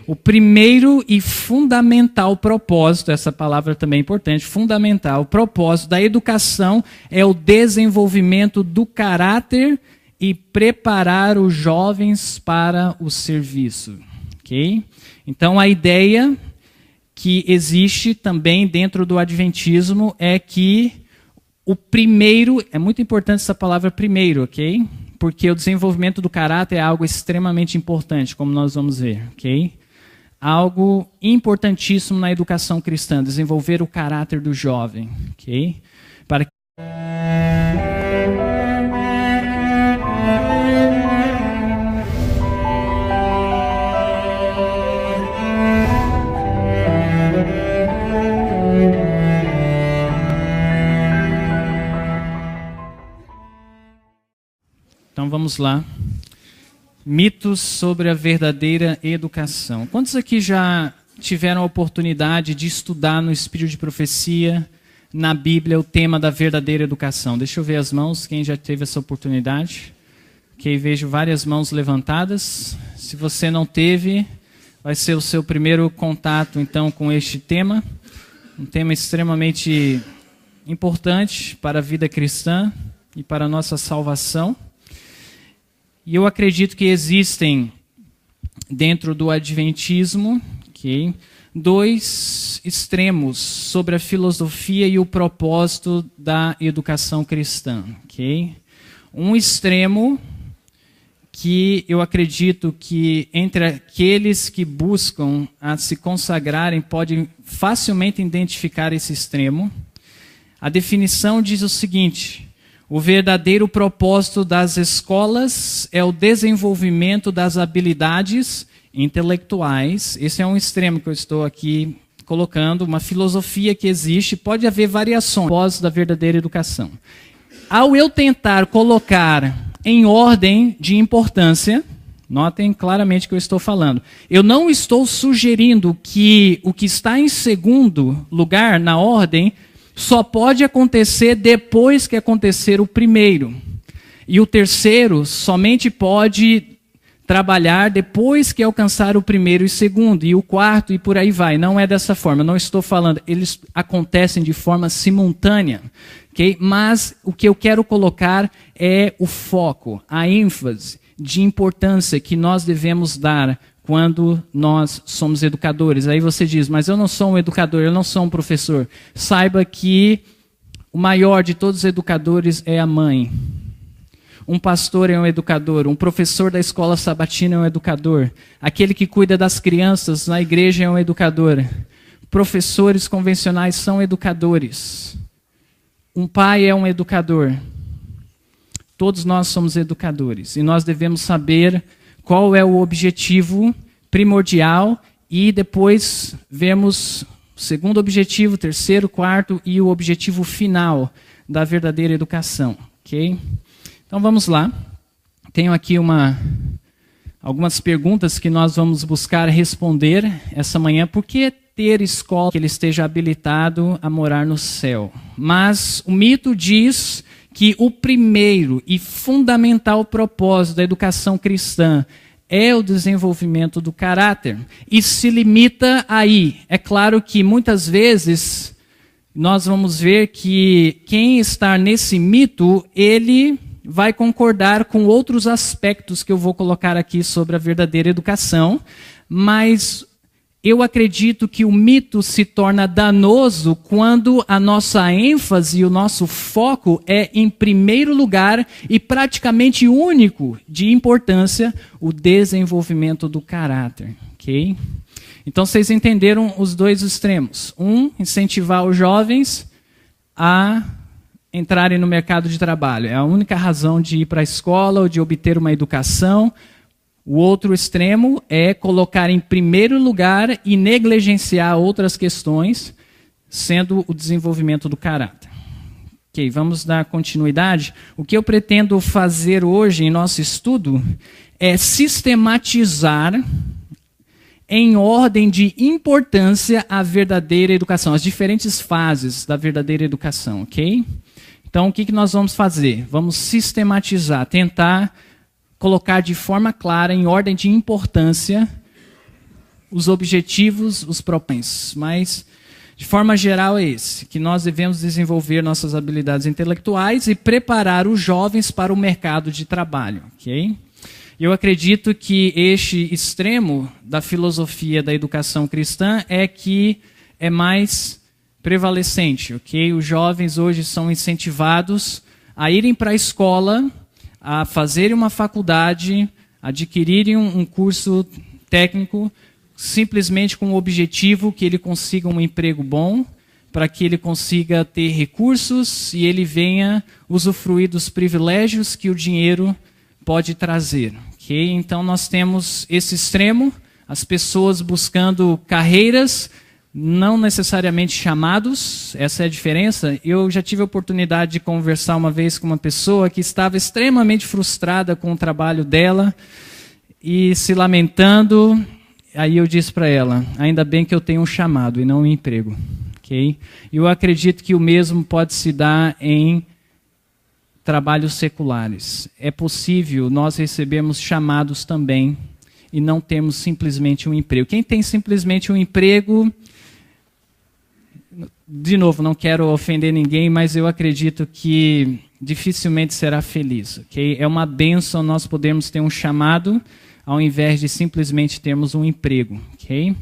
O primeiro e fundamental propósito, essa palavra também é importante, fundamental, o propósito da educação é o desenvolvimento do caráter e preparar os jovens para o serviço. Ok? Então a ideia que existe também dentro do adventismo é que o primeiro, é muito importante essa palavra primeiro, ok? Porque o desenvolvimento do caráter é algo extremamente importante, como nós vamos ver, ok? Algo importantíssimo na educação cristã, desenvolver o caráter do jovem, ok? Para Então vamos lá. Mitos sobre a verdadeira educação. Quantos aqui já tiveram a oportunidade de estudar no Espírito de Profecia, na Bíblia, o tema da verdadeira educação? Deixa eu ver as mãos, quem já teve essa oportunidade. Ok, vejo várias mãos levantadas. Se você não teve, vai ser o seu primeiro contato, então, com este tema. Um tema extremamente importante para a vida cristã e para a nossa salvação. E eu acredito que existem, dentro do Adventismo, dois extremos sobre a filosofia e o propósito da educação cristã. Um extremo que eu acredito que entre aqueles que buscam a se consagrarem podem facilmente identificar esse extremo. A definição diz o seguinte: o verdadeiro propósito das escolas é o desenvolvimento das habilidades intelectuais. Esse é um extremo que eu estou aqui colocando, uma filosofia que existe. Pode haver variações. O propósito da verdadeira educação. Ao eu tentar colocar em ordem de importância, notem claramente o que eu estou falando. Eu não estou sugerindo que o que está em segundo lugar na ordem só pode acontecer depois que acontecer o primeiro. E o terceiro somente pode trabalhar depois que alcançar o primeiro e segundo. E o quarto e por aí vai. Não é dessa forma. Eu não estou falando. Eles acontecem de forma simultânea. Okay? Mas o que eu quero colocar é o foco, a ênfase de importância que nós devemos dar quando nós somos educadores. Aí você diz, mas eu não sou um educador, eu não sou um professor. Saiba que o maior de todos os educadores é a mãe. Um pastor é um educador, um professor da escola sabatina é um educador. Aquele que cuida das crianças na igreja é um educador. Professores convencionais são educadores. Um pai é um educador. Todos nós somos educadores e nós devemos saber qual é o objetivo primordial e depois vemos o segundo objetivo, terceiro, quarto e o objetivo final da verdadeira educação. Ok? Então vamos lá. Tenho aqui algumas perguntas que nós vamos buscar responder essa manhã. Por que ter escola que ele esteja habilitado a morar no céu? Mas o mito diz que o primeiro e fundamental propósito da educação cristã é o desenvolvimento do caráter. E se limita aí. É claro que muitas vezes nós vamos ver que quem está nesse mito, ele vai concordar com outros aspectos que eu vou colocar aqui sobre a verdadeira educação, mas eu acredito que o mito se torna danoso quando a nossa ênfase e o nosso foco é, em primeiro lugar e praticamente único de importância, o desenvolvimento do caráter. Okay? Então vocês entenderam os dois extremos. Um, incentivar os jovens a entrarem no mercado de trabalho. É a única razão de ir para a escola ou de obter uma educação. O outro extremo é colocar em primeiro lugar e negligenciar outras questões, sendo o desenvolvimento do caráter. Ok, vamos dar continuidade. O que eu pretendo fazer hoje em nosso estudo é sistematizar em ordem de importância a verdadeira educação, as diferentes fases da verdadeira educação, ok? Então, o que nós vamos fazer? Vamos sistematizar, tentar colocar de forma clara, em ordem de importância, os objetivos, os propósitos. Mas, de forma geral, é esse, que nós devemos desenvolver nossas habilidades intelectuais e preparar os jovens para o mercado de trabalho. Okay? Eu acredito que este extremo da filosofia da educação cristã é que é mais prevalecente. Okay? Os jovens hoje são incentivados a irem para a escola, a fazerem uma faculdade, adquirirem um curso técnico, simplesmente com o objetivo que ele consiga um emprego bom, para que ele consiga ter recursos e ele venha usufruir dos privilégios que o dinheiro pode trazer. Okay? Então nós temos esse extremo, as pessoas buscando carreiras, não necessariamente chamados, essa é a diferença. Eu já tive a oportunidade de conversar uma vez com uma pessoa que estava extremamente frustrada com o trabalho dela e se lamentando. Aí eu disse para ela, ainda bem que eu tenho um chamado e não um emprego. Okay? E eu acredito que o mesmo pode se dar em trabalhos seculares. É possível nós recebermos chamados também e não temos simplesmente um emprego. Quem tem simplesmente um emprego, de novo, não quero ofender ninguém, mas eu acredito que dificilmente será feliz. Okay? É uma bênção nós podermos ter um chamado ao invés de simplesmente termos um emprego. Okay?